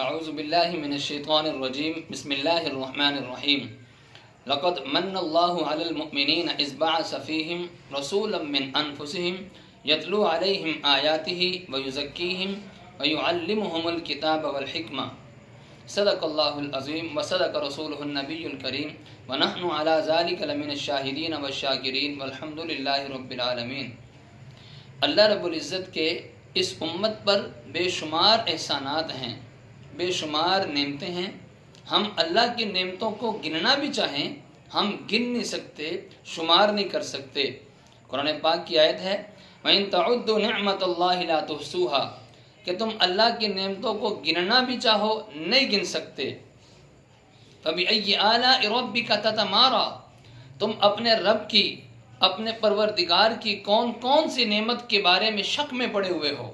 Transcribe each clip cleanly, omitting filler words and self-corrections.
اعوذ باللہ من الشیطان الرجیم بسم اللہ الرحمن الرحیم لقد من اللہ علی المؤمنین اذ بعث فیہم رسولا من انفسہم یتلو علیہم آیاتہ ویزکیہم ویعلمہم الکتاب والحکمہ صدق اللہ العظیم وصدق رسولہ النبی الکریم ونحن علی ذلک لمن الشاہدین والشاکرین والحمد للہ رب العالمین۔ اللہ رب العزت کے اس امت پر بے شمار احسانات ہیں، بے شمار نعمتیں ہیں۔ ہم اللہ کی نعمتوں کو گننا بھی چاہیں ہم گن نہیں سکتے، شمار نہیں کر سکتے۔ قرآن پاک کی آیت ہے وَإِن تَعُدُّوا نِعْمَةَ اللَّهِ لَا تُحْصُوهَا، کہ تم اللہ کی نعمتوں کو گننا بھی چاہو نہیں گن سکتے۔ فَبِأَيِّ آلَاءِ رَبِّكَ تَتَمَارَىٰ، تم اپنے رب کی، اپنے پروردگار کی کون کون سی نعمت کے بارے میں شک میں پڑے ہوئے ہو۔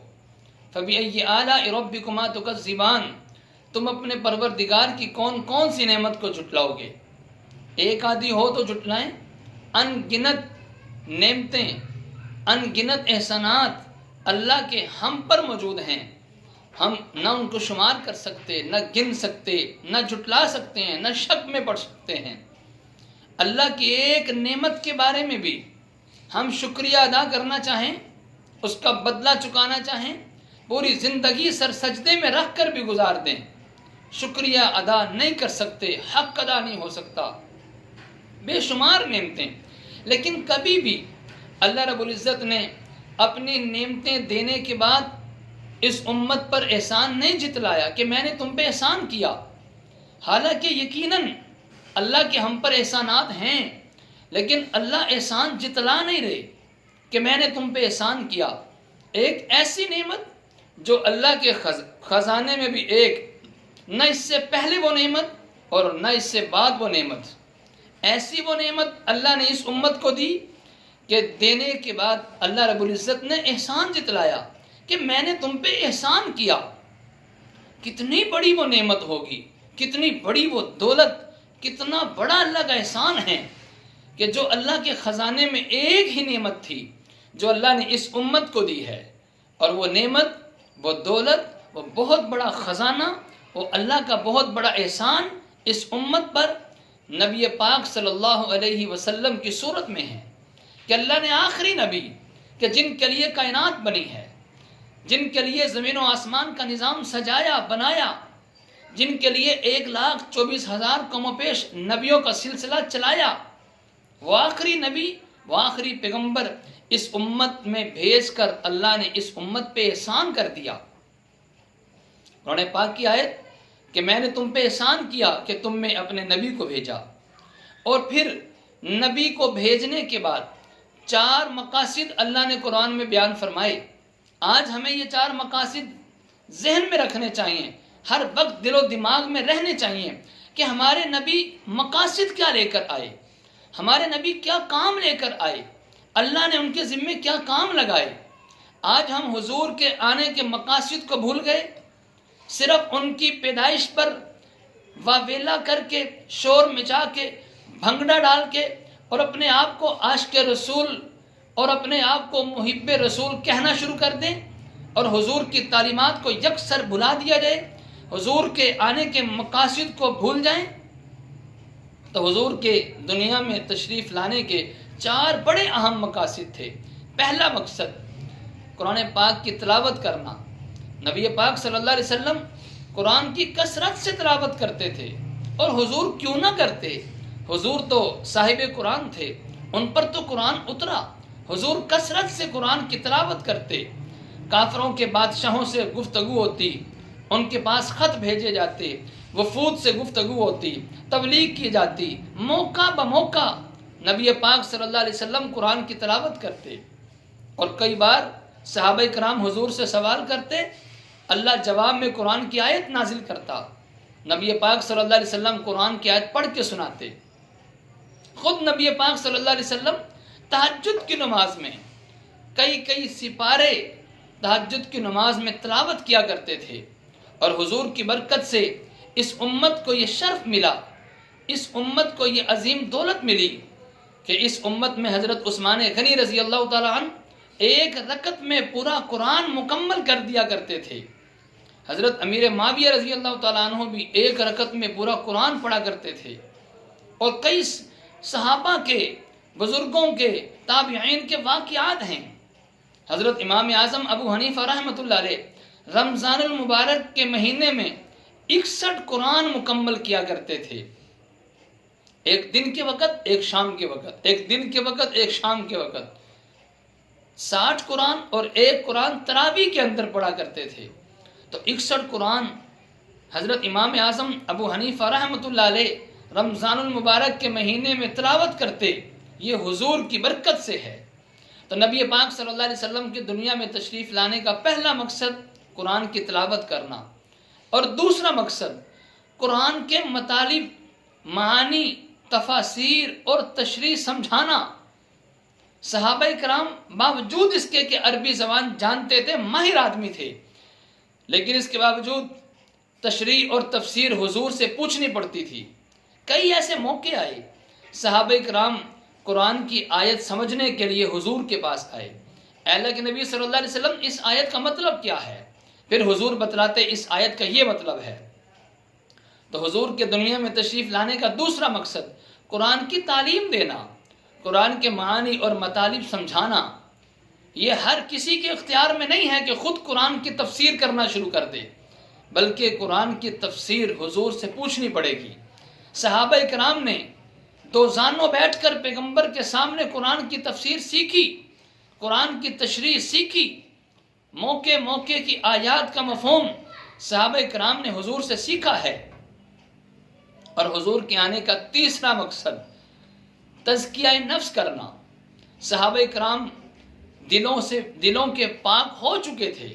فَبِأَيِّ آلَاءِ رَبِّكُمَا تُكَذِّبَانِ، تم اپنے پروردگار کی کون کون سی نعمت کو جھٹلاؤ گے؟ ایک آدھی ہو تو جھٹلائیں، ان گنت نعمتیں، ان گنت احسانات اللہ کے ہم پر موجود ہیں، ہم نہ ان کو شمار کر سکتے، نہ گن سکتے، نہ جھٹلا سکتے ہیں، نہ شک میں پڑ سکتے ہیں۔ اللہ کی ایک نعمت کے بارے میں بھی ہم شکریہ ادا کرنا چاہیں، اس کا بدلہ چکانا چاہیں، پوری زندگی سر سجدے میں رکھ کر بھی گزار دیں، شکریہ ادا نہیں کر سکتے، حق ادا نہیں ہو سکتا۔ بے شمار نعمتیں، لیکن کبھی بھی اللہ رب العزت نے اپنی نعمتیں دینے کے بعد اس امت پر احسان نہیں جتلایا کہ میں نے تم پہ احسان کیا۔ حالانکہ یقیناً اللہ کے ہم پر احسانات ہیں، لیکن اللہ احسان جتلا نہیں رہے کہ میں نے تم پہ احسان کیا۔ ایک ایسی نعمت جو اللہ کے خزانے میں بھی ایک، نہ اس سے پہلے وہ نعمت اور نہ اس سے بعد وہ نعمت، ایسی وہ نعمت اللہ نے اس امت کو دی کہ دینے کے بعد اللہ رب العزت نے احسان جتلایا کہ میں نے تم پہ احسان کیا۔ کتنی بڑی وہ نعمت ہوگی، کتنی بڑی وہ دولت، کتنا بڑا اللہ کا احسان ہے کہ جو اللہ کے خزانے میں ایک ہی نعمت تھی جو اللہ نے اس امت کو دی ہے، اور وہ نعمت، وہ دولت، وہ بہت بڑا خزانہ، وہ اللہ کا بہت بڑا احسان اس امت پر نبی پاک صلی اللہ علیہ وسلم کی صورت میں ہے کہ اللہ نے آخری نبی کہ جن کے لیے کائنات بنی ہے، جن کے لیے زمین و آسمان کا نظام سجایا بنایا، جن کے لیے 1,24,000 کم و پیش نبیوں کا سلسلہ چلایا، وہ آخری نبی، وہ آخری پیغمبر اس امت میں بھیج کر اللہ نے اس امت پہ احسان کر دیا۔ قرآن پاک کی آیت کہ میں نے تم پہ احسان کیا کہ تم میں اپنے نبی کو بھیجا، اور پھر نبی کو بھیجنے کے بعد 4 مقاصد اللہ نے قرآن میں بیان فرمائے۔ آج ہمیں یہ 4 مقاصد ذہن میں رکھنے چاہیے، ہر وقت دل و دماغ میں رہنے چاہیے کہ ہمارے نبی مقاصد کیا لے کر آئے، ہمارے نبی کیا کام لے کر آئے، اللہ نے ان کے ذمے کیا کام لگائے۔ آج ہم حضور کے آنے کے مقاصد کو بھول گئے، صرف ان کی پیدائش پر واویلا کر کے، شور مچا کے، بھنگڑا ڈال کے، اور اپنے آپ کو عاشق رسول اور اپنے آپ کو محب رسول کہنا شروع کر دیں، اور حضور کی تعلیمات کو یکسر بھلا دیا جائے، حضور کے آنے کے مقاصد کو بھول جائیں۔ تو حضور کے دنیا میں تشریف لانے کے 4 بڑے اہم مقاصد تھے۔ پہلا مقصد قرآن پاک کی تلاوت کرنا۔ نبی پاک صلی اللہ علیہ وسلم قرآن کی کثرت سے تلاوت کرتے تھے، اور حضور کیوں نہ کرتے، حضور تو صاحب قرآن تھے، ان پر تو قرآن اترا، حضور کثرت سے قرآن کی تلاوت کرتے۔ کافروں کے بادشاہوں سے گفتگو ہوتی، ان کے پاس خط بھیجے جاتے، وفود سے گفتگو ہوتی، تبلیغ کی جاتی، موقع بموقع نبی پاک صلی اللہ علیہ وسلم قرآن کی تلاوت کرتے، اور کئی بار صحابہ کرام حضور سے سوال کرتے، اللہ جواب میں قرآن کی آیت نازل کرتا، نبی پاک صلی اللہ علیہ وسلم قرآن کی آیت پڑھ کے سناتے۔ خود نبی پاک صلی اللہ علیہ وسلم تہجد کی نماز میں کئی سپارے تہجد کی نماز میں تلاوت کیا کرتے تھے، اور حضور کی برکت سے اس امت کو یہ شرف ملا، اس امت کو یہ عظیم دولت ملی کہ اس امت میں حضرت عثمان غنی رضی اللہ تعالیٰ عنہ 1 رکعت میں پورا قرآن مکمل کر دیا کرتے تھے۔ حضرت امیر معاویہ رضی اللہ تعالیٰ عنہ بھی ایک رکعت میں پورا قرآن پڑھا کرتے تھے، اور کئی صحابہ کے، بزرگوں کے، تابعین کے واقعات ہیں۔ حضرت امام اعظم ابو حنیفہ رحمۃ اللہ علیہ رمضان المبارک کے مہینے میں 61 قرآن مکمل کیا کرتے تھے، ایک دن کے وقت ایک شام کے وقت، ایک دن کے وقت ایک شام کے وقت 60 قرآن اور ایک قرآن تراویح کے اندر پڑھا کرتے تھے۔ تو 61 قرآن حضرت امام اعظم ابو حنیفہ رحمۃ اللہ علیہ رمضان المبارک کے مہینے میں تلاوت کرتے، یہ حضور کی برکت سے ہے۔ تو نبی پاک صلی اللہ علیہ وسلم کی دنیا میں تشریف لانے کا پہلا مقصد قرآن کی تلاوت کرنا، اور دوسرا مقصد قرآن کے مطالب، معانی، تفاسیر اور تشریح سمجھانا۔ صحابہ کرام باوجود اس کے کہ عربی زبان جانتے تھے، ماہر آدمی تھے، لیکن اس کے باوجود تشریح اور تفسیر حضور سے پوچھنی پڑتی تھی۔ کئی ایسے موقع آئے صحابہ کرام قرآن کی آیت سمجھنے کے لیے حضور کے پاس آئے، اے اللہ کے نبی صلی اللہ علیہ وسلم اس آیت کا مطلب کیا ہے؟ پھر حضور بتلاتے اس آیت کا یہ مطلب ہے۔ تو حضور کے دنیا میں تشریف لانے کا دوسرا مقصد قرآن کی تعلیم دینا، قرآن کے معانی اور مطالب سمجھانا۔ یہ ہر کسی کے اختیار میں نہیں ہے کہ خود قرآن کی تفسیر کرنا شروع کر دے، بلکہ قرآن کی تفسیر حضور سے پوچھنی پڑے گی۔ صحابہ کرام نے دو زانوں بیٹھ کر پیغمبر کے سامنے قرآن کی تفسیر سیکھی، قرآن کی تشریح سیکھی، موقع موقع کی آیات کا مفہوم صحابہ کرام نے حضور سے سیکھا ہے۔ اور حضور کے آنے کا تیسرا مقصد تزکیہ نفس کرنا۔ صحابہ کرام دلوں کے پاک ہو چکے تھے،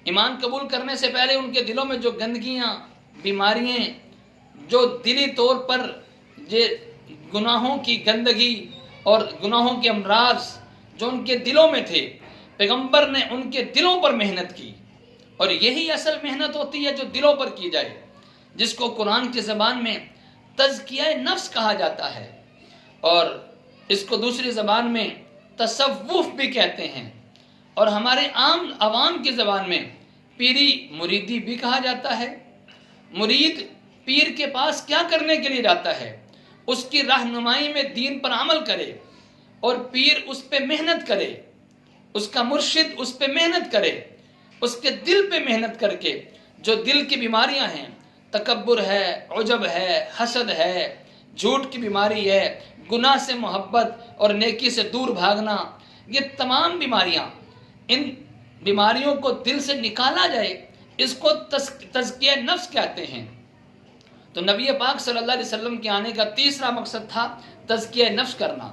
ایمان قبول کرنے سے پہلے ان کے دلوں میں جو گندگیاں، بیماریاں، جو دلی طور پر گناہوں کی گندگی اور گناہوں کے امراض جو ان کے دلوں میں تھے، پیغمبر نے ان کے دلوں پر محنت کی، اور یہی اصل محنت ہوتی ہے جو دلوں پر کی جائے، جس کو قرآن کی زبان میں تزکیہ نفس کہا جاتا ہے، اور اس کو دوسری زبان میں تصوف بھی کہتے ہیں، اور ہمارے عام عوام کی زبان میں پیری مریدی بھی کہا جاتا ہے۔ مرید پیر کے پاس کیا کرنے کے لیے جاتا ہے؟ اس کی رہنمائی میں دین پر عمل کرے، اور پیر اس پہ محنت کرے، اس کا مرشد اس پہ محنت کرے، اس کے دل پہ محنت کر کے جو دل کی بیماریاں ہیں، تکبر ہے، عجب ہے، حسد ہے، جھوٹ کی بیماری ہے، گناہ سے محبت اور نیکی سے دور بھاگنا، یہ تمام بیماریاں، ان بیماریوں کو دل سے نکالا جائے، اس کو تزکیہ نفس کہتے ہیں۔ تو نبی پاک صلی اللہ علیہ وسلم کے آنے کا تیسرا مقصد تھا تزکیہ نفس کرنا۔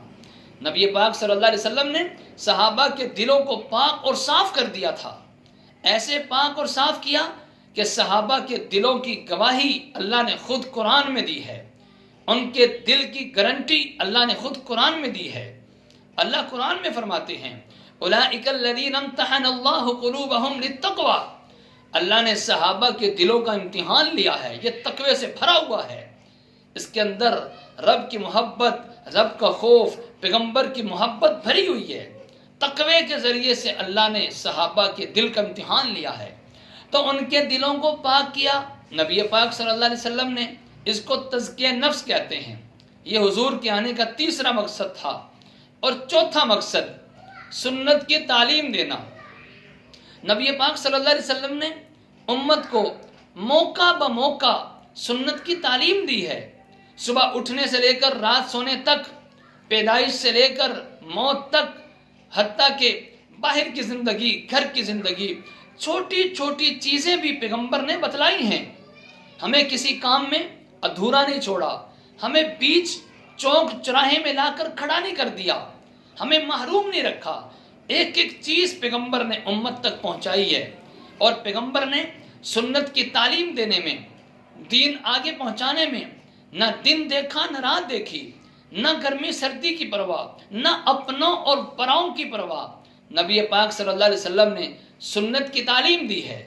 نبی پاک صلی اللہ علیہ وسلم نے صحابہ کے دلوں کو پاک اور صاف کر دیا تھا، ایسے پاک اور صاف کیا کہ صحابہ کے دلوں کی گواہی اللہ نے خود قرآن میں دی ہے، ان کے دل کی گارنٹی اللہ نے خود قرآن میں دی ہے۔ اللہ قرآن میں فرماتے ہیں اولئک الذین امتحن اللہ قلوبہم للتقوی، اللہ نے صحابہ کے دلوں کا امتحان لیا ہے، یہ تقوی سے بھرا ہوا ہے، اس کے اندر رب کی محبت، رب کا خوف، پیغمبر کی محبت بھری ہوئی ہے۔ تقوی کے ذریعے سے اللہ نے صحابہ کے دل کا امتحان لیا ہے، تو ان کے دلوں کو پاک کیا نبی پاک صلی اللہ علیہ وسلم نے، اس کو تزکیہ نفس کہتے ہیں۔ یہ حضور کے آنے کا تیسرا مقصد تھا۔ اور چوتھا مقصد سنت کی تعلیم دینا۔ نبی پاک صلی اللہ علیہ وسلم نے امت کو موقع بموقع سنت کی تعلیم دی ہے، صبح اٹھنے سے لے کر رات سونے تک، پیدائش سے لے کر موت تک، حتیٰ کہ باہر کی زندگی، گھر کی زندگی، چھوٹی چھوٹی چیزیں بھی پیغمبر نے بتلائی ہیں۔ ہمیں کسی کام میں ادھورا نہیں چھوڑا، ہمیں بیچ چوک چراہے میں لا کر کھڑا نہیں کر دیا، ہمیں محروم نہیں رکھا، ایک ایک چیز پیغمبر نے امت تک پہنچائی ہے۔ اور پیغمبر نے سنت کی تعلیم دینے میں، دین آگے پہنچانے میں نہ دن دیکھا نہ رات دیکھی، نہ گرمی سردی کی پرواہ، نہ اپنوں اور پراؤں کی پرواہ، نبی پاک صلی اللہ علیہ وسلم نے سنت کی تعلیم دی ہے۔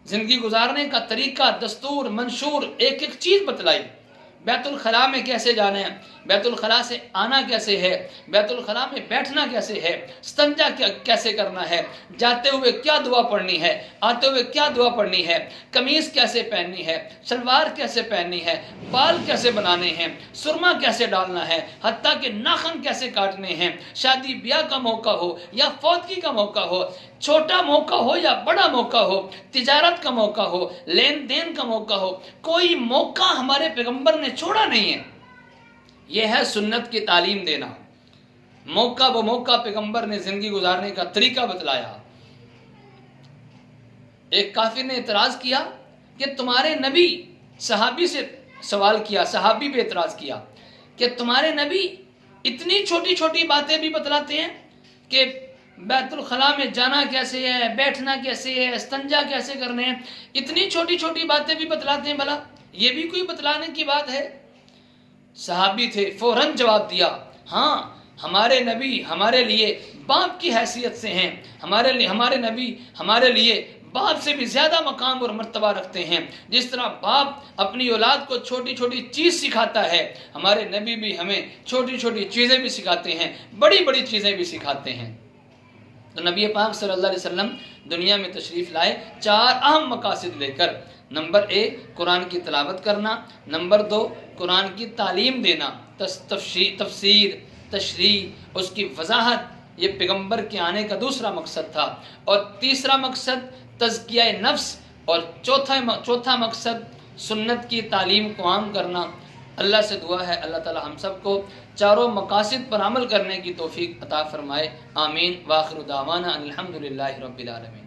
زندگی گزارنے کا طریقہ، دستور، منشور، ایک ایک چیز بتلائی۔ بیت الخلاء میں کیسے جانا ہے، بیت الخلاء سے آنا کیسے ہے، بیت الخلاء میں بیٹھنا کیسے ہے، استنجا کیسے کرنا ہے، جاتے ہوئے کیا دعا پڑھنی ہے، آتے ہوئے کیا دعا پڑھنی ہے، قمیص کیسے پہننی ہے، شلوار کیسے پہننی ہے، بال کیسے بنانے ہیں، سرما کیسے ڈالنا ہے، حتیٰ کہ ناخن کیسے کاٹنے ہیں، شادی بیاہ کا موقع ہو یا فوتگی کا موقع ہو، چھوٹا موقع ہو یا بڑا موقع ہو، تجارت کا موقع ہو، لین دین کا موقع ہو، کوئی موقع ہمارے پیغمبر نے چھوڑا نہیں ہے۔ یہ ہے سنت کی تعلیم دینا۔ موقع بہ موقع پیغمبر نے زندگی گزارنے کا طریقہ بتلایا۔ ایک کافر نے اعتراض کیا کہ تمہارے نبی، صحابی سے سوال کیا، صحابی پہ اعتراض کیا کہ تمہارے نبی اتنی چھوٹی چھوٹی باتیں بھی بتلاتے ہیں کہ بیت الخلاء میں جانا کیسے ہے، بیٹھنا کیسے ہے، استنجا کیسے کرنے ہیں، اتنی چھوٹی چھوٹی باتیں بھی بتلاتے ہیں، بھلا یہ بھی کوئی بتلانے کی بات ہے؟ صحابی تھے، فوراً جواب دیا، ہاں ہمارے نبی ہمارے لیے باپ کی حیثیت سے ہیں، ہمارے نبی ہمارے لیے باپ سے بھی زیادہ مقام اور مرتبہ رکھتے ہیں۔ جس طرح باپ اپنی اولاد کو چھوٹی چھوٹی چیز سکھاتا ہے، ہمارے نبی بھی ہمیں چھوٹی چھوٹی چیزیں بھی سکھاتے ہیں، بڑی بڑی چیزیں بھی سکھاتے ہیں۔ تو نبی پاک صلی اللہ علیہ وسلم دنیا میں تشریف لائے 4 اہم مقاصد لے کر۔ نمبر 1 قرآن کی تلاوت کرنا، نمبر 2 قرآن کی تعلیم دینا، تفسیر، تشریح، اس کی وضاحت، یہ پیغمبر کے آنے کا دوسرا مقصد تھا، اور تیسرا مقصد تزکیہ نفس، اور چوتھا مقصد سنت کی تعلیم کو عام کرنا۔ اللہ سے دعا ہے اللہ تعالی ہم سب کو چاروں مقاصد پر عمل کرنے کی توفیق عطا فرمائے، آمین۔ وآخر دعوانا الحمدللہ رب العالمین۔